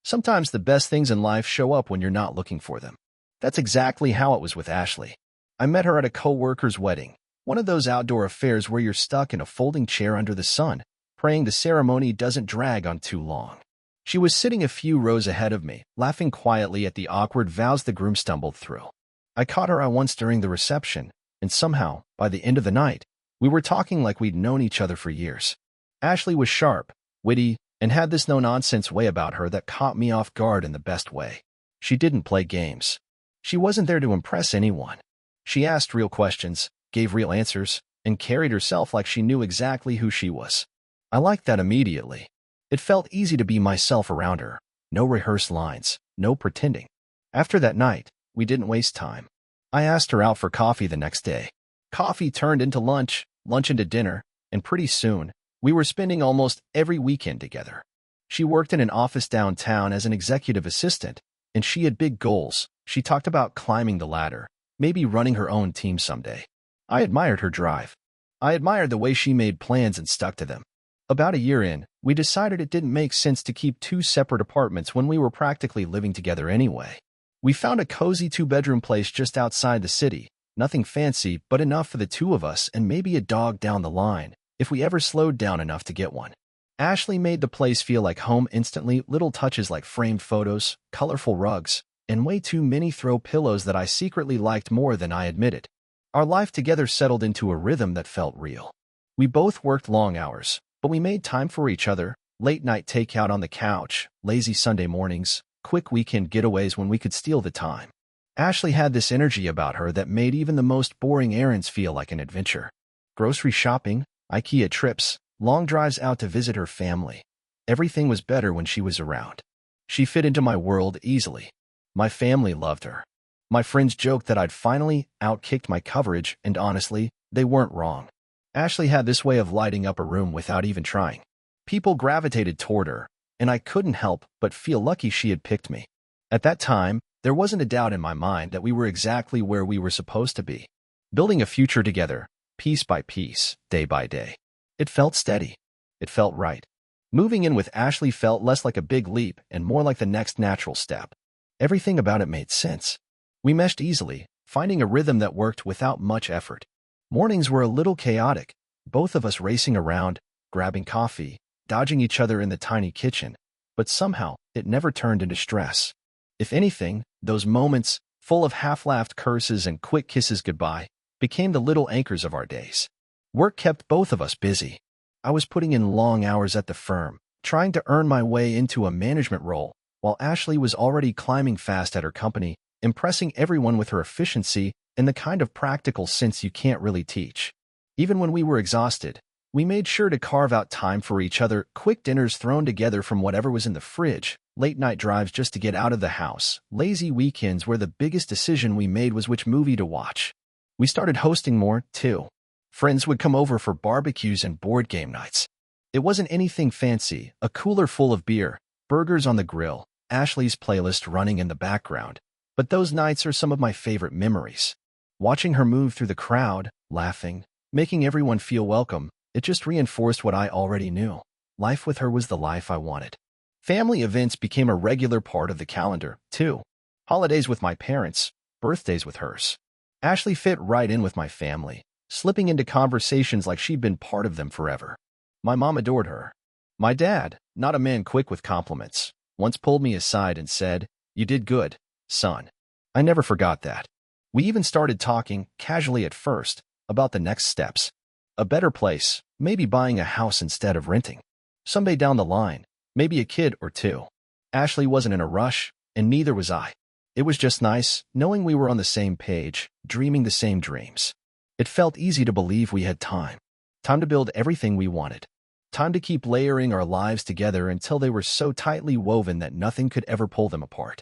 Sometimes the best things in life show up when you're not looking for them. That's exactly how it was with Ashley. I met her at a coworker's wedding, one of those outdoor affairs where you're stuck in a folding chair under the sun, praying the ceremony doesn't drag on too long. She was sitting a few rows ahead of me, laughing quietly at the awkward vows the groom stumbled through. I caught her eye once during the reception, and somehow, by the end of the night, we were talking like we'd known each other for years. Ashley was sharp, witty, and had this no-nonsense way about her that caught me off guard in the best way. She didn't play games. She wasn't there to impress anyone. She asked real questions, gave real answers, and carried herself like she knew exactly who she was. I liked that immediately. It felt easy to be myself around her. No rehearsed lines, no pretending. After that night, we didn't waste time. I asked her out for coffee the next day. Coffee turned into lunch, lunch into dinner, and pretty soon, we were spending almost every weekend together. She worked in an office downtown as an executive assistant, and she had big goals. She talked about climbing the ladder, maybe running her own team someday. I admired her drive. I admired the way she made plans and stuck to them. About a year in, we decided it didn't make sense to keep two separate apartments when we were practically living together anyway. We found a cozy two-bedroom place just outside the city, nothing fancy but enough for the two of us and maybe a dog down the line, if we ever slowed down enough to get one. Ashley made the place feel like home instantly, little touches like framed photos, colorful rugs, and way too many throw pillows that I secretly liked more than I admitted. Our life together settled into a rhythm that felt real. We both worked long hours, but we made time for each other, late-night takeout on the couch, lazy Sunday mornings, quick weekend getaways when we could steal the time. Ashley had this energy about her that made even the most boring errands feel like an adventure. Grocery shopping, IKEA trips, long drives out to visit her family. Everything was better when she was around. She fit into my world easily. My family loved her. My friends joked that I'd finally outkicked my coverage, and honestly, they weren't wrong. Ashley had this way of lighting up a room without even trying. People gravitated toward her, and I couldn't help but feel lucky she had picked me. At that time, there wasn't a doubt in my mind that we were exactly where we were supposed to be, building a future together, piece by piece, day by day. It felt steady. It felt right. Moving in with Ashley felt less like a big leap and more like the next natural step. Everything about it made sense. We meshed easily, finding a rhythm that worked without much effort. Mornings were a little chaotic, both of us racing around, grabbing coffee, dodging each other in the tiny kitchen, but somehow it never turned into stress. If anything, those moments, full of half-laughed curses and quick kisses goodbye, became the little anchors of our days. Work kept both of us busy. I was putting in long hours at the firm, trying to earn my way into a management role, while Ashley was already climbing fast at her company, impressing everyone with her efficiency and the kind of practical sense you can't really teach. Even when we were exhausted, we made sure to carve out time for each other, quick dinners thrown together from whatever was in the fridge, late-night drives just to get out of the house, lazy weekends where the biggest decision we made was which movie to watch. We started hosting more, too. Friends would come over for barbecues and board game nights. It wasn't anything fancy, a cooler full of beer, burgers on the grill, Ashley's playlist running in the background. But those nights are some of my favorite memories. Watching her move through the crowd, laughing, making everyone feel welcome, it just reinforced what I already knew. Life with her was the life I wanted. Family events became a regular part of the calendar, too. Holidays with my parents, birthdays with hers. Ashley fit right in with my family, slipping into conversations like she'd been part of them forever. My mom adored her. My dad, not a man quick with compliments, once pulled me aside and said, "You did good, son." I never forgot that. We even started talking, casually at first, about the next steps. A better place, maybe buying a house instead of renting. Someday down the line, maybe a kid or two. Ashley wasn't in a rush, and neither was I. It was just nice, knowing we were on the same page, dreaming the same dreams. It felt easy to believe we had time. Time to build everything we wanted. Time to keep layering our lives together until they were so tightly woven that nothing could ever pull them apart.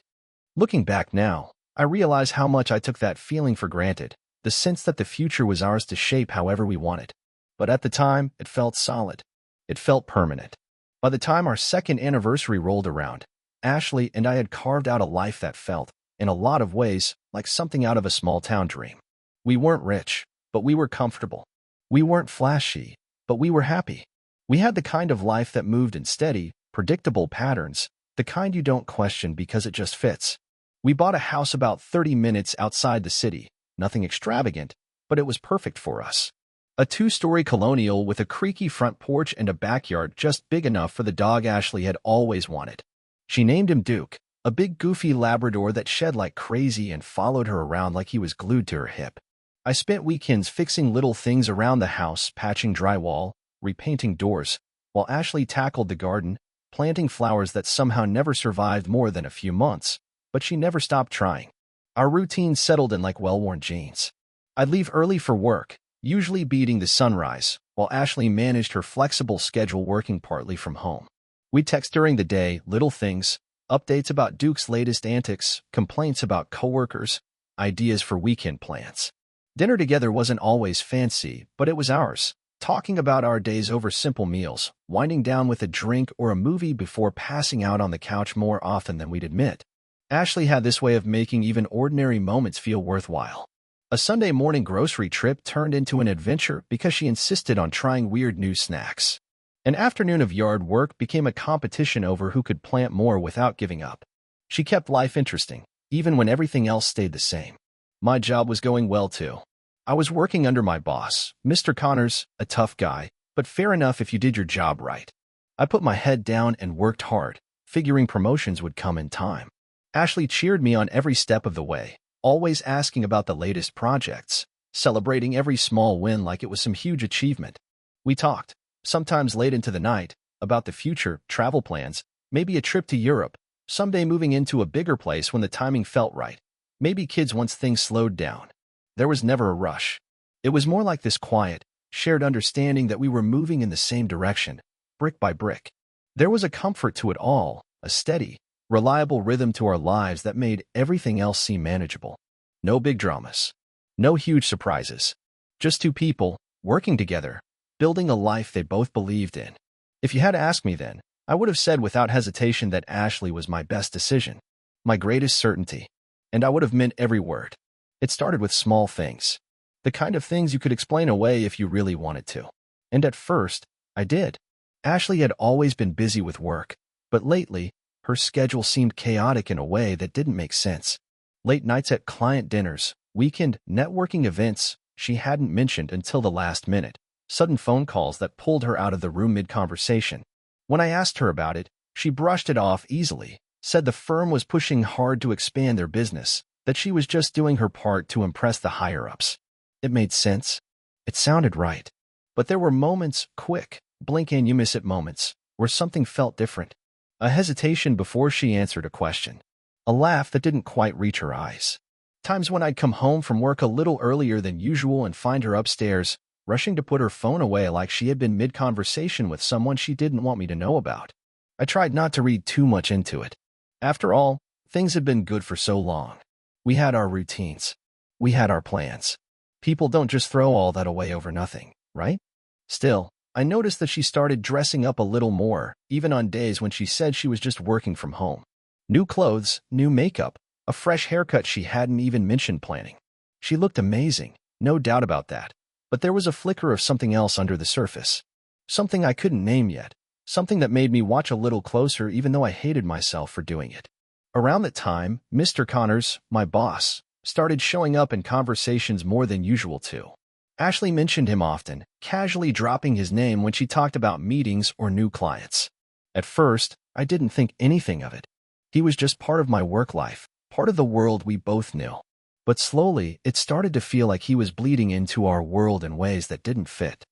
Looking back now, I realize how much I took that feeling for granted, the sense that the future was ours to shape however we wanted. But at the time, it felt solid. It felt permanent. By the time our second anniversary rolled around, Ashley and I had carved out a life that felt, in a lot of ways, like something out of a small-town dream. We weren't rich, but we were comfortable. We weren't flashy, but we were happy. We had the kind of life that moved in steady, predictable patterns, The kind you don't question because it just fits. We bought a house about 30 minutes outside the city, nothing extravagant, but it was perfect for us. A two-story colonial with a creaky front porch and a backyard just big enough for the dog Ashley had always wanted. She named him Duke, a big goofy Labrador that shed like crazy and followed her around like he was glued to her hip. I spent weekends fixing little things around the house, patching drywall, repainting doors, while Ashley tackled the garden, planting flowers that somehow never survived more than a few months, but she never stopped trying. Our routine settled in like well-worn jeans. I'd leave early for work, usually beating the sunrise, while Ashley managed her flexible schedule working partly from home. We'd text during the day, little things, updates about Duke's latest antics, complaints about coworkers, ideas for weekend plans. Dinner together wasn't always fancy, but it was ours, talking about our days over simple meals, winding down with a drink or a movie before passing out on the couch more often than we'd admit. Ashley had this way of making even ordinary moments feel worthwhile. A Sunday morning grocery trip turned into an adventure because she insisted on trying weird new snacks. An afternoon of yard work became a competition over who could plant more without giving up. She kept life interesting, even when everything else stayed the same. My job was going well, too. I was working under my boss, Mr. Connors, a tough guy, but fair enough if you did your job right. I put my head down and worked hard, figuring promotions would come in time. Ashley cheered me on every step of the way, always asking about the latest projects, celebrating every small win like it was some huge achievement. We talked, sometimes late into the night, about the future, travel plans, maybe a trip to Europe, someday moving into a bigger place when the timing felt right. Maybe kids once things slowed down. There was never a rush. It was more like this quiet, shared understanding that we were moving in the same direction, brick by brick. There was a comfort to it all, a steady, reliable rhythm to our lives that made everything else seem manageable. No big dramas. No huge surprises. Just two people, working together, building a life they both believed in. If you had asked me then, I would have said without hesitation that Ashley was my best decision, my greatest certainty. And I would have meant every word. It started with small things. The kind of things you could explain away if you really wanted to. And at first, I did. Ashley had always been busy with work, but lately, her schedule seemed chaotic in a way that didn't make sense. Late nights at client dinners, weekend networking events she hadn't mentioned until the last minute, sudden phone calls that pulled her out of the room mid-conversation. When I asked her about it, she brushed it off easily, said the firm was pushing hard to expand their business, that she was just doing her part to impress the higher-ups. It made sense. It sounded right. But there were moments, quick, blink-and-you-miss-it moments, where something felt different. A hesitation before she answered a question. A laugh that didn't quite reach her eyes. Times when I'd come home from work a little earlier than usual and find her upstairs, rushing to put her phone away like she had been mid-conversation with someone she didn't want me to know about. I tried not to read too much into it. After all, things had been good for so long. We had our routines. We had our plans. People don't just throw all that away over nothing, right? Still, I noticed that she started dressing up a little more, even on days when she said she was just working from home. New clothes, new makeup, a fresh haircut she hadn't even mentioned planning. She looked amazing, no doubt about that. But there was a flicker of something else under the surface. Something I couldn't name yet. Something that made me watch a little closer even though I hated myself for doing it. Around that time, Mr. Connors, my boss, started showing up in conversations more than usual too. Ashley mentioned him often, casually dropping his name when she talked about meetings or new clients. At first, I didn't think anything of it. He was just part of my work life, part of the world we both knew. But slowly, it started to feel like he was bleeding into our world in ways that didn't fit.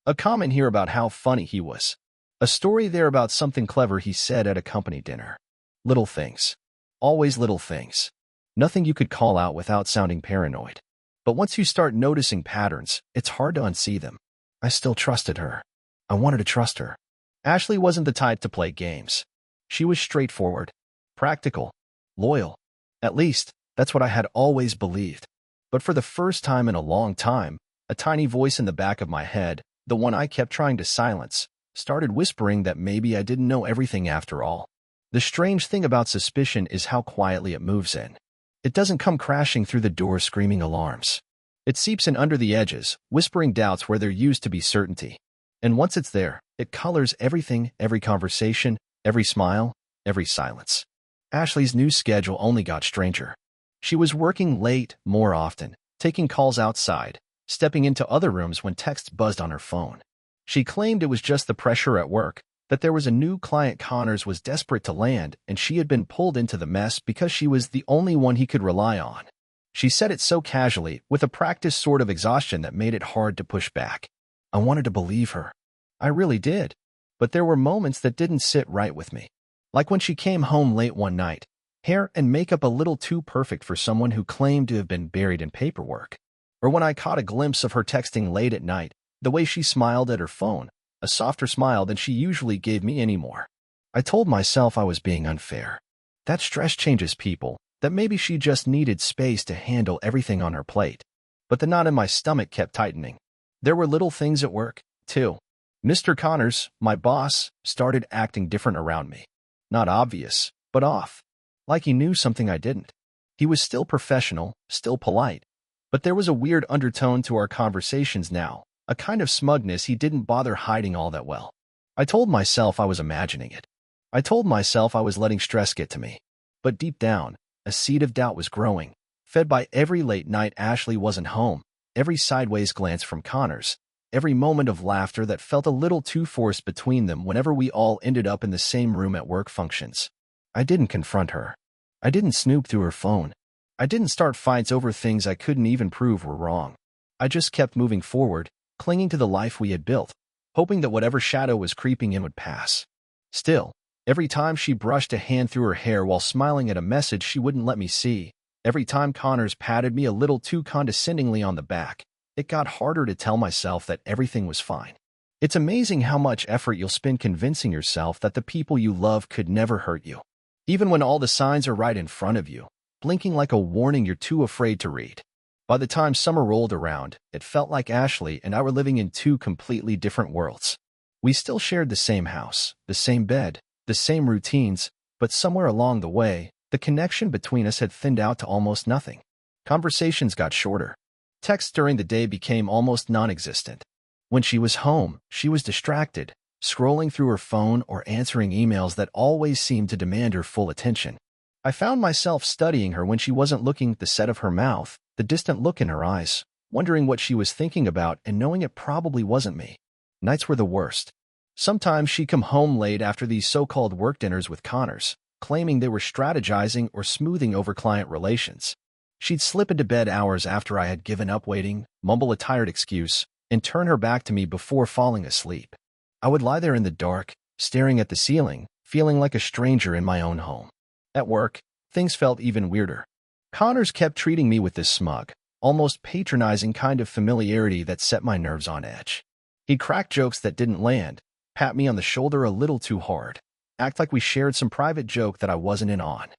A comment here about how funny he was. A story there about something clever he said at a company dinner. Little things. Always little things. Nothing you could call out without sounding paranoid. But once you start noticing patterns, it's hard to unsee them. I still trusted her. I wanted to trust her. Ashley wasn't the type to play games. She was straightforward, practical, loyal. At least, that's what I had always believed. But for the first time in a long time, a tiny voice in the back of my head, the one I kept trying to silence, started whispering that maybe I didn't know everything after all. The strange thing about suspicion is how quietly it moves in. It doesn't come crashing through the door screaming alarms. It seeps in under the edges, whispering doubts where there used to be certainty. And once it's there, it colors everything, every conversation, every smile, every silence. Ashley's new schedule only got stranger. She was working late more often, taking calls outside, stepping into other rooms when texts buzzed on her phone. She claimed it was just the pressure at work, that there was a new client Connors was desperate to land, and she had been pulled into the mess because she was the only one he could rely on. She said it so casually, with a practiced sort of exhaustion that made it hard to push back. I wanted to believe her. I really did. But there were moments that didn't sit right with me. Like when she came home late one night, hair and makeup a little too perfect for someone who claimed to have been buried in paperwork. Or when I caught a glimpse of her texting late at night, the way she smiled at her phone, a softer smile than she usually gave me anymore. I told myself I was being unfair. That stress changes people, that maybe she just needed space to handle everything on her plate. But the knot in my stomach kept tightening. There were little things at work, too. Mr. Connors, my boss, started acting different around me. Not obvious, but off. Like he knew something I didn't. He was still professional, still polite. But there was a weird undertone to our conversations now, a kind of smugness he didn't bother hiding all that well. I told myself I was imagining it. I told myself I was letting stress get to me. But deep down, a seed of doubt was growing, fed by every late night Ashley wasn't home, every sideways glance from Connors, every moment of laughter that felt a little too forced between them whenever we all ended up in the same room at work functions. I didn't confront her. I didn't snoop through her phone. I didn't start fights over things I couldn't even prove were wrong. I just kept moving forward, clinging to the life we had built, hoping that whatever shadow was creeping in would pass. Still, every time she brushed a hand through her hair while smiling at a message she wouldn't let me see, every time Connors patted me a little too condescendingly on the back, it got harder to tell myself that everything was fine. It's amazing how much effort you'll spend convincing yourself that the people you love could never hurt you. Even when all the signs are right in front of you, blinking like a warning you're too afraid to read. By the time summer rolled around, it felt like Ashley and I were living in two completely different worlds. We still shared the same house, the same bed, the same routines, but somewhere along the way, the connection between us had thinned out to almost nothing. Conversations got shorter. Texts during the day became almost non-existent. When she was home, she was distracted, scrolling through her phone or answering emails that always seemed to demand her full attention. I found myself studying her when she wasn't looking at the set of her mouth, the distant look in her eyes, wondering what she was thinking about and knowing it probably wasn't me. Nights were the worst. Sometimes she'd come home late after these so-called work dinners with Connors, claiming they were strategizing or smoothing over client relations. She'd slip into bed hours after I had given up waiting, mumble a tired excuse, and turn her back to me before falling asleep. I would lie there in the dark, staring at the ceiling, feeling like a stranger in my own home. At work, things felt even weirder. Connors kept treating me with this smug, almost patronizing kind of familiarity that set my nerves on edge. He'd crack jokes that didn't land, pat me on the shoulder a little too hard, act like we shared some private joke that I wasn't in on.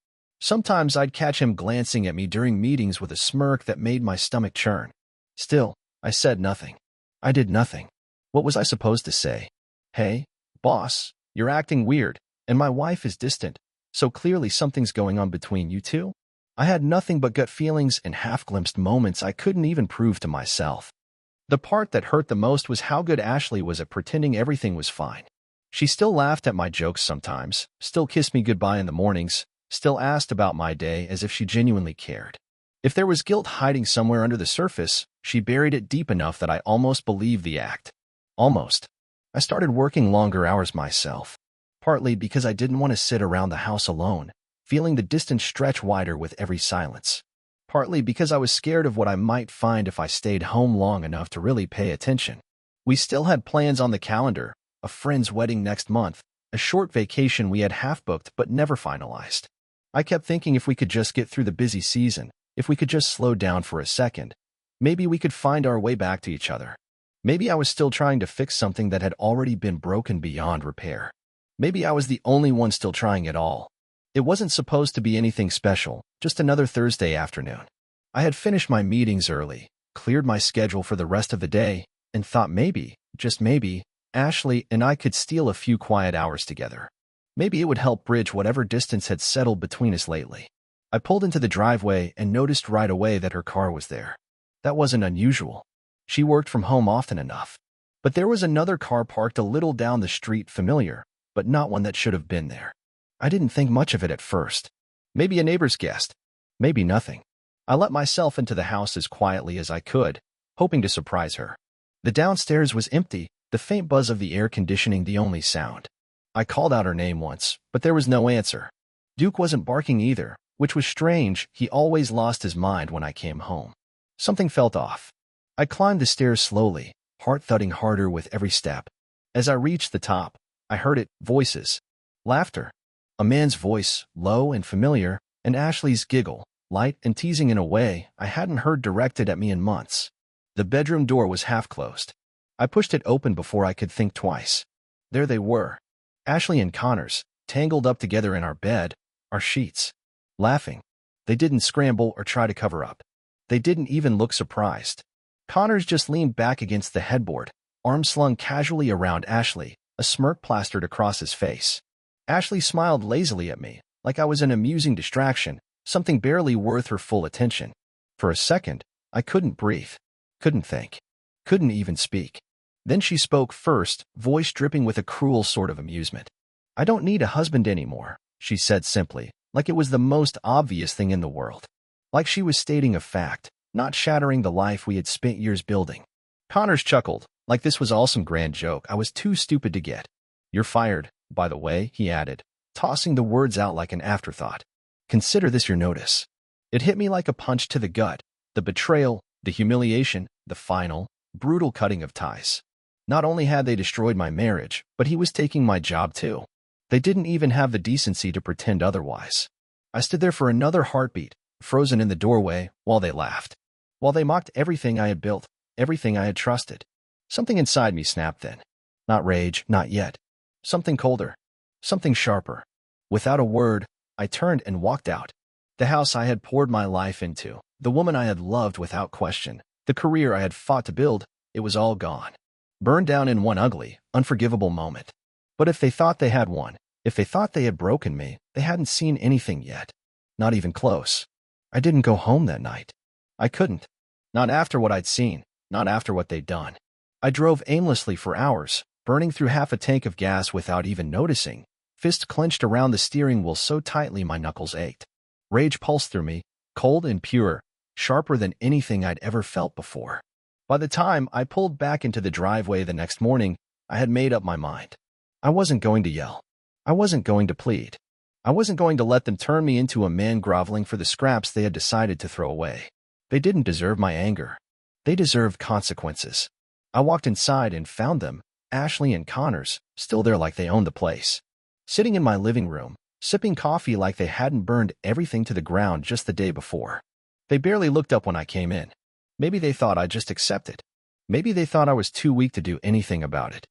Sometimes I'd catch him glancing at me during meetings with a smirk that made my stomach churn. Still, I said nothing. I did nothing. What was I supposed to say? Hey, boss, you're acting weird, and my wife is distant, so clearly something's going on between you two? I had nothing but gut feelings and half-glimpsed moments I couldn't even prove to myself. The part that hurt the most was how good Ashley was at pretending everything was fine. She still laughed at my jokes sometimes, still kissed me goodbye in the mornings, still asked about my day as if she genuinely cared. If there was guilt hiding somewhere under the surface, she buried it deep enough that I almost believed the act. Almost. I started working longer hours myself, partly because I didn't want to sit around the house alone, feeling the distance stretch wider with every silence. Partly because I was scared of what I might find if I stayed home long enough to really pay attention. We still had plans on the calendar, a friend's wedding next month, a short vacation we had half-booked but never finalized. I kept thinking if we could just get through the busy season, if we could just slow down for a second, maybe we could find our way back to each other. Maybe I was still trying to fix something that had already been broken beyond repair. Maybe I was the only one still trying at all. It wasn't supposed to be anything special, just another Thursday afternoon. I had finished my meetings early, cleared my schedule for the rest of the day, and thought maybe, just maybe, Ashley and I could steal a few quiet hours together. Maybe it would help bridge whatever distance had settled between us lately. I pulled into the driveway and noticed right away that her car was there. That wasn't unusual. She worked from home often enough. But there was another car parked a little down the street, familiar, but not one that should have been there. I didn't think much of it at first. Maybe a neighbor's guest. Maybe nothing. I let myself into the house as quietly as I could, hoping to surprise her. The downstairs was empty, the faint buzz of the air conditioning the only sound. I called out her name once, but there was no answer. Duke wasn't barking either, which was strange. He always lost his mind when I came home. Something felt off. I climbed the stairs slowly, heart thudding harder with every step. As I reached the top, I heard it, voices. Laughter. A man's voice, low and familiar, and Ashley's giggle, light and teasing in a way I hadn't heard directed at me in months. The bedroom door was half closed. I pushed it open before I could think twice. There they were. Ashley and Connors, tangled up together in our bed, our sheets. Laughing. They didn't scramble or try to cover up. They didn't even look surprised. Connors just leaned back against the headboard, arms slung casually around Ashley, a smirk plastered across his face. Ashley smiled lazily at me, like I was an amusing distraction, something barely worth her full attention. For a second, I couldn't breathe, couldn't think, couldn't even speak. Then she spoke first, voice dripping with a cruel sort of amusement. "I don't need a husband anymore," she said simply, like it was the most obvious thing in the world. Like she was stating a fact, not shattering the life we had spent years building. Connors chuckled, like this was all some grand joke I was too stupid to get. "You're fired, by the way," he added, tossing the words out like an afterthought. "Consider this your notice." It hit me like a punch to the gut, the betrayal, the humiliation, the final, brutal cutting of ties. Not only had they destroyed my marriage, but he was taking my job too. They didn't even have the decency to pretend otherwise. I stood there for another heartbeat, frozen in the doorway, while they laughed. While they mocked everything I had built, everything I had trusted. Something inside me snapped then. Not rage, not yet. Something colder. Something sharper. Without a word, I turned and walked out. The house I had poured my life into, the woman I had loved without question, the career I had fought to build, it was all gone. Burned down in one ugly, unforgivable moment. But if they thought they had won, if they thought they had broken me, they hadn't seen anything yet. Not even close. I didn't go home that night. I couldn't. Not after what I'd seen, not after what they'd done. I drove aimlessly for hours, burning through half a tank of gas without even noticing, fist clenched around the steering wheel so tightly my knuckles ached. Rage pulsed through me, cold and pure, sharper than anything I'd ever felt before. By the time I pulled back into the driveway the next morning, I had made up my mind. I wasn't going to yell. I wasn't going to plead. I wasn't going to let them turn me into a man groveling for the scraps they had decided to throw away. They didn't deserve my anger. They deserved consequences. I walked inside and found them, Ashley and Connors, still there like they owned the place. Sitting in my living room, sipping coffee like they hadn't burned everything to the ground just the day before. They barely looked up when I came in. Maybe they thought I'd just accept it. Maybe they thought I was too weak to do anything about it.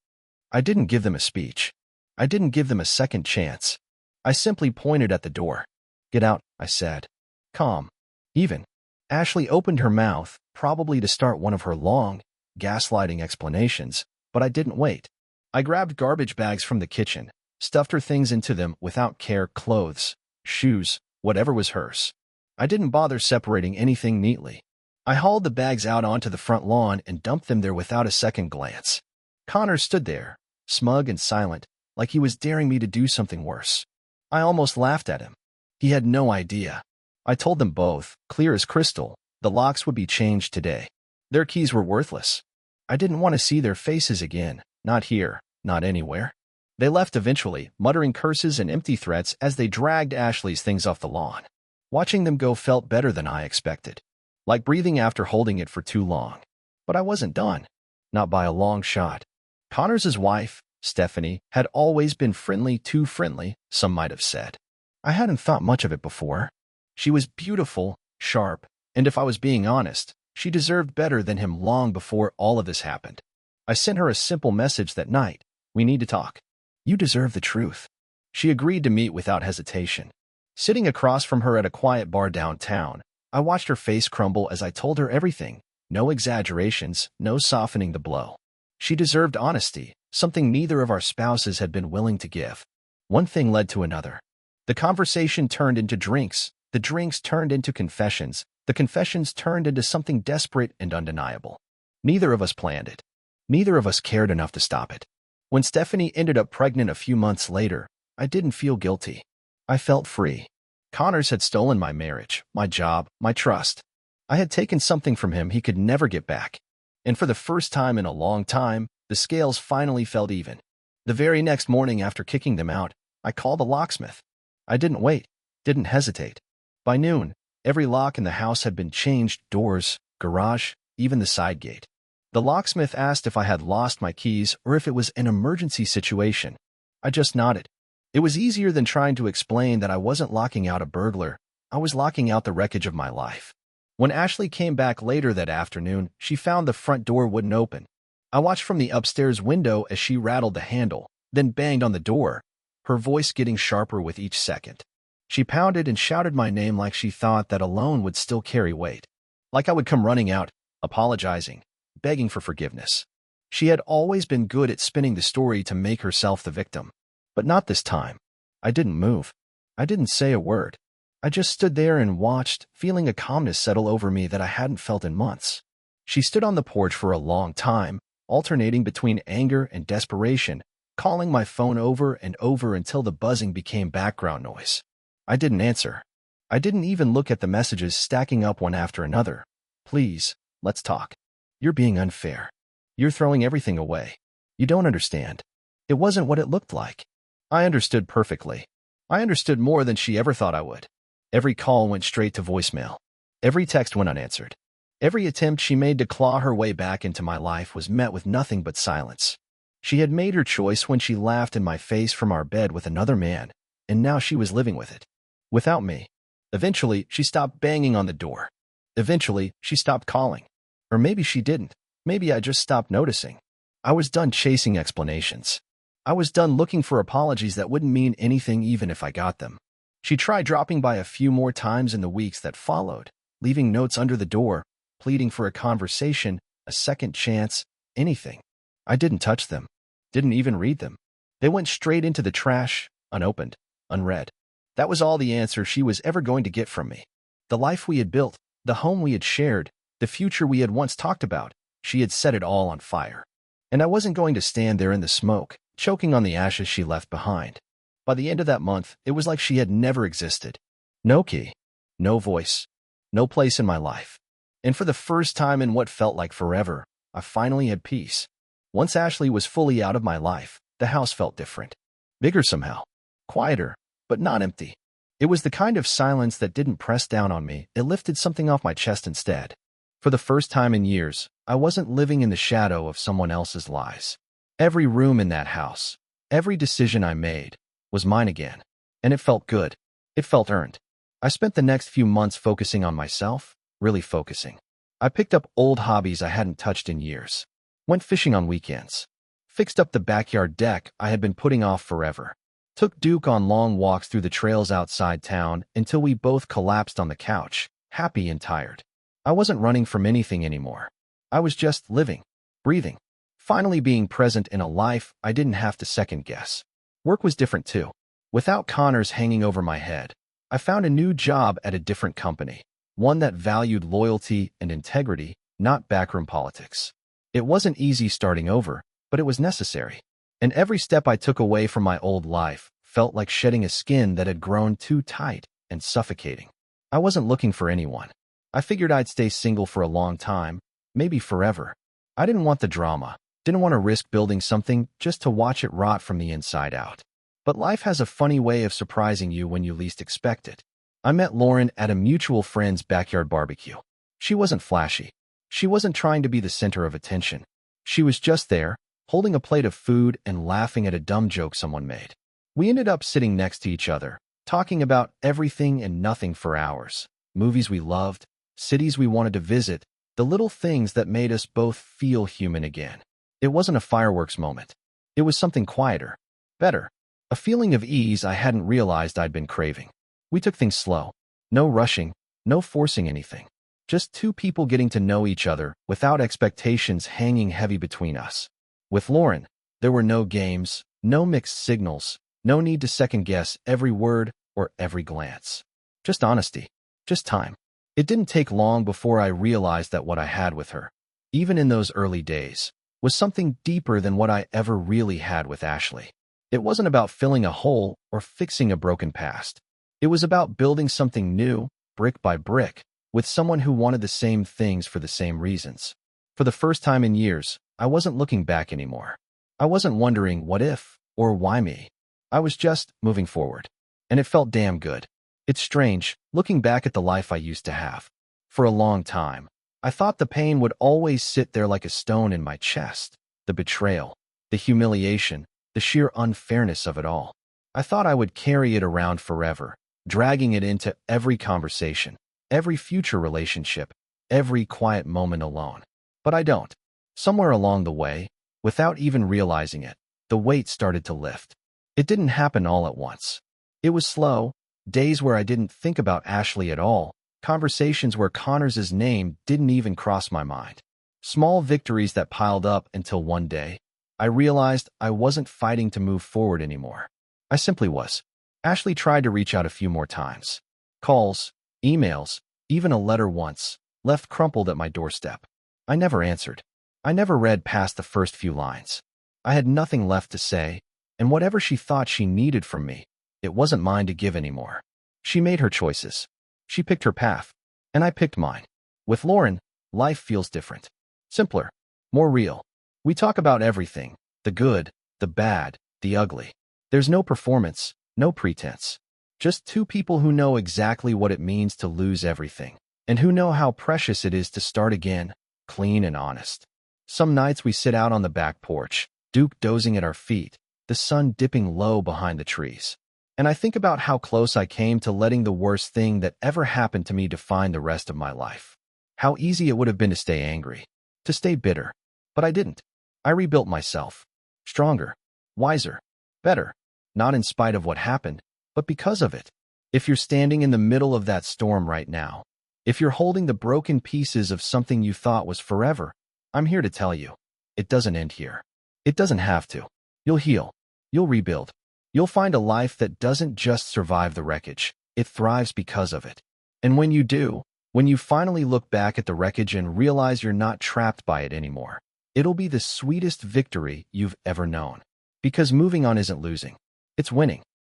I didn't give them a speech. I didn't give them a second chance. I simply pointed at the door. "Get out," I said. Calm. Even. Ashley opened her mouth, probably to start one of her long, gaslighting explanations, but I didn't wait. I grabbed garbage bags from the kitchen, stuffed her things into them without care, clothes, shoes, whatever was hers. I didn't bother separating anything neatly. I hauled the bags out onto the front lawn and dumped them there without a second glance. Connor stood there, smug and silent, like he was daring me to do something worse. I almost laughed at him. He had no idea. I told them both, clear as crystal, the locks would be changed today. Their keys were worthless. I didn't want to see their faces again, not here, not anywhere. They left eventually, muttering curses and empty threats as they dragged Ashley's things off the lawn. Watching them go felt better than I expected. Like breathing after holding it for too long. But I wasn't done. Not by a long shot. Connors' wife, Stephanie, had always been friendly, too friendly, some might have said. I hadn't thought much of it before. She was beautiful, sharp, and if I was being honest, she deserved better than him long before all of this happened. I sent her a simple message that night. "We need to talk. You deserve the truth." She agreed to meet without hesitation. Sitting across from her at a quiet bar downtown, I watched her face crumble as I told her everything. No exaggerations, no softening the blow. She deserved honesty, something neither of our spouses had been willing to give. One thing led to another. The conversation turned into drinks. The drinks turned into confessions. The confessions turned into something desperate and undeniable. Neither of us planned it. Neither of us cared enough to stop it. When Stephanie ended up pregnant a few months later, I didn't feel guilty. I felt free. Connors had stolen my marriage, my job, my trust. I had taken something from him he could never get back. And for the first time in a long time, the scales finally felt even. The very next morning after kicking them out, I called the locksmith. I didn't wait, didn't hesitate. By noon, every lock in the house had been changed, doors, garage, even the side gate. The locksmith asked if I had lost my keys or if it was an emergency situation. I just nodded. It was easier than trying to explain that I wasn't locking out a burglar. I was locking out the wreckage of my life. When Ashley came back later that afternoon, she found the front door wouldn't open. I watched from the upstairs window as she rattled the handle, then banged on the door, her voice getting sharper with each second. She pounded and shouted my name like she thought that alone would still carry weight. Like I would come running out, apologizing, begging for forgiveness. She had always been good at spinning the story to make herself the victim. But not this time. I didn't move. I didn't say a word. I just stood there and watched, feeling a calmness settle over me that I hadn't felt in months. She stood on the porch for a long time, alternating between anger and desperation, calling my phone over and over until the buzzing became background noise. I didn't answer. I didn't even look at the messages stacking up one after another. Please, let's talk. You're being unfair. You're throwing everything away. You don't understand. It wasn't what it looked like. I understood perfectly. I understood more than she ever thought I would. Every call went straight to voicemail. Every text went unanswered. Every attempt she made to claw her way back into my life was met with nothing but silence. She had made her choice when she laughed in my face from our bed with another man, and now she was living with it. Without me. Eventually, she stopped banging on the door. Eventually, she stopped calling. Or maybe she didn't. Maybe I just stopped noticing. I was done chasing explanations. I was done looking for apologies that wouldn't mean anything even if I got them. She tried dropping by a few more times in the weeks that followed, leaving notes under the door, pleading for a conversation, a second chance, anything. I didn't touch them. Didn't even read them. They went straight into the trash, unopened, unread. That was all the answer she was ever going to get from me. The life we had built, the home we had shared, the future we had once talked about, she had set it all on fire. And I wasn't going to stand there in the smoke, choking on the ashes she left behind. By the end of that month, it was like she had never existed. No key, no voice, no place in my life. And for the first time in what felt like forever, I finally had peace. Once Ashley was fully out of my life, the house felt different. Bigger somehow. Quieter, but not empty. It was the kind of silence that didn't press down on me, it lifted something off my chest instead. For the first time in years, I wasn't living in the shadow of someone else's lies. Every room in that house, every decision I made, was mine again. And it felt good. It felt earned. I spent the next few months focusing on myself, really focusing. I picked up old hobbies I hadn't touched in years. Went fishing on weekends. Fixed up the backyard deck I had been putting off forever. Took Duke on long walks through the trails outside town until we both collapsed on the couch, happy and tired. I wasn't running from anything anymore. I was just living, breathing, finally being present in a life I didn't have to second guess. Work was different too. Without Connors hanging over my head, I found a new job at a different company, one that valued loyalty and integrity, not backroom politics. It wasn't easy starting over, but it was necessary. And every step I took away from my old life felt like shedding a skin that had grown too tight and suffocating. I wasn't looking for anyone. I figured I'd stay single for a long time, maybe forever. I didn't want the drama, didn't want to risk building something just to watch it rot from the inside out. But life has a funny way of surprising you when you least expect it. I met Lauren at a mutual friend's backyard barbecue. She wasn't flashy. She wasn't trying to be the center of attention. She was just there, holding a plate of food and laughing at a dumb joke someone made. We ended up sitting next to each other, talking about everything and nothing for hours. Movies we loved, cities we wanted to visit, the little things that made us both feel human again. It wasn't a fireworks moment. It was something quieter, better, a feeling of ease I hadn't realized I'd been craving. We took things slow. No rushing, no forcing anything. Just two people getting to know each other without expectations hanging heavy between us. With Lauren, there were no games, no mixed signals, no need to second-guess every word or every glance. Just honesty, just time. It didn't take long before I realized that what I had with her, even in those early days, was something deeper than what I ever really had with Ashley. It wasn't about filling a hole or fixing a broken past. It was about building something new, brick by brick, with someone who wanted the same things for the same reasons. For the first time in years, I wasn't looking back anymore. I wasn't wondering what if or why me. I was just moving forward. And it felt damn good. It's strange, looking back at the life I used to have. For a long time, I thought the pain would always sit there like a stone in my chest. The betrayal, the humiliation, the sheer unfairness of it all. I thought I would carry it around forever, dragging it into every conversation, every future relationship, every quiet moment alone. But I don't. Somewhere along the way, without even realizing it, the weight started to lift. It didn't happen all at once. It was slow, days where I didn't think about Ashley at all, conversations where Connor's name didn't even cross my mind. Small victories that piled up until one day, I realized I wasn't fighting to move forward anymore. I simply was. Ashley tried to reach out a few more times. Calls, emails, even a letter once, left crumpled at my doorstep. I never answered. I never read past the first few lines. I had nothing left to say, and whatever she thought she needed from me, it wasn't mine to give anymore. She made her choices. She picked her path, and I picked mine. With Lauren, life feels different. Simpler, more real. We talk about everything, the good, the bad, the ugly. There's no performance, no pretense. Just two people who know exactly what it means to lose everything, and who know how precious it is to start again, clean and honest. Some nights we sit out on the back porch, Duke dozing at our feet, the sun dipping low behind the trees. And I think about how close I came to letting the worst thing that ever happened to me define the rest of my life. How easy it would have been to stay angry, to stay bitter. But I didn't. I rebuilt myself. Stronger, wiser, better. Not in spite of what happened, but because of it. If you're standing in the middle of that storm right now, if you're holding the broken pieces of something you thought was forever, I'm here to tell you, it doesn't end here. It doesn't have to. You'll heal. You'll rebuild. You'll find a life that doesn't just survive the wreckage, it thrives because of it. And when you do, when you finally look back at the wreckage and realize you're not trapped by it anymore, it'll be the sweetest victory you've ever known. Because moving on isn't losing. It's winning.